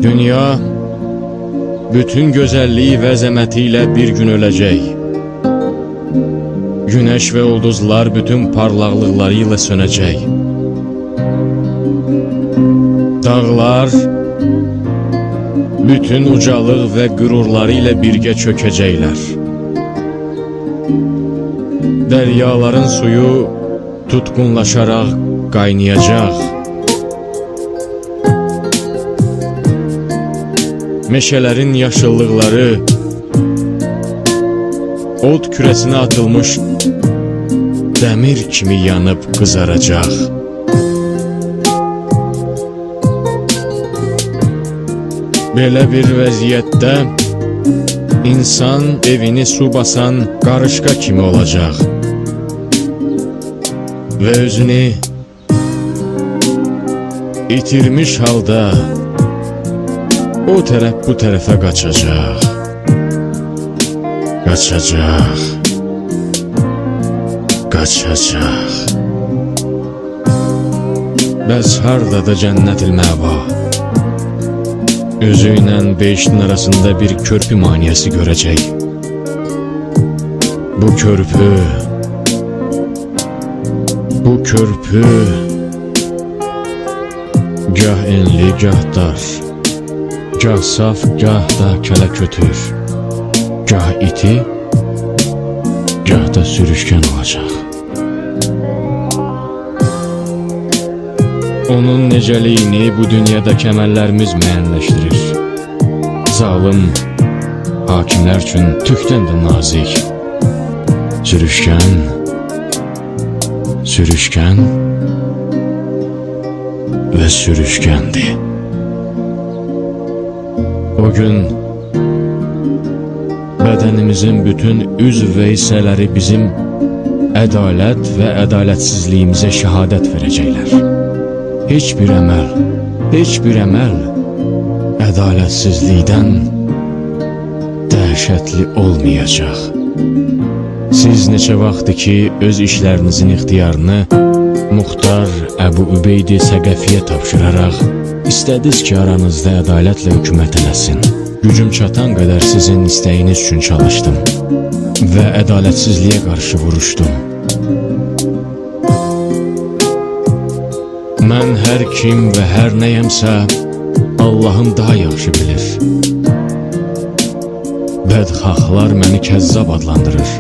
Dünya bütün gözəlliyi və əzəmətiyle bir gün öləcək. Güneş ve ulduzlar bütün parlaqlıqlarıyla sönəcək. Dağlar bütün ucalıq və qürurlarıyla birgə çökəcəklər. Dəryaların suyu tutqunlaşaraq qaynayacaq. Meşələrin yaşıllıqları od kürəsinə atılmış dəmir kimi yanıb qızaracaq. Belə bir vəziyyətdə insan evini su basan qarışqa kimi olacaq və özünü itirmiş halda o tərəf bu tərəfə qaçacaq. Qaçacaq. Bəs hardadır cənnət-ül məva? Özü ilə beşinin arasında bir körpü maniyəsi görəcək. Bu körpü gah enli, gah dar, gah saf, gah da kələ-kötür, gah iti, gah da sürüşkən olacaq. Onun necəliyini bu dünyadakı əməllərimiz müəyyənləşdirir. Zalim hakimlər üçün tükdən də nazik, sürüşkən və sürüşkəndir. O gün bədənimizin bütün üzv və hissələri bizim ədalət və ədalətsizliyimizə şəhadət verəcəklər. Heç bir əməl ədalətsizlikdən dəhşətli olmayacaq. Siz neçə vaxtdır ki, öz işlərinizin ixtiyarını Muxtar Əbu Übeydi Səqəfiyə tapşıraraq istədiniz ki, aranızda ədalətlə hökumət eləsin. Gücüm çatan qədər sizin istəyiniz üçün çalışdım və ədalətsizliyə qarşı vuruşdum. Mən hər kim və hər nəyəmsə Allahım daha yaxşı bilir. Bədxahlar məni kəzzab adlandırır.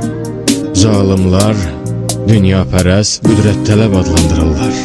Zalimlar dünyapərəst, qüdrət tələb adlandırırlar.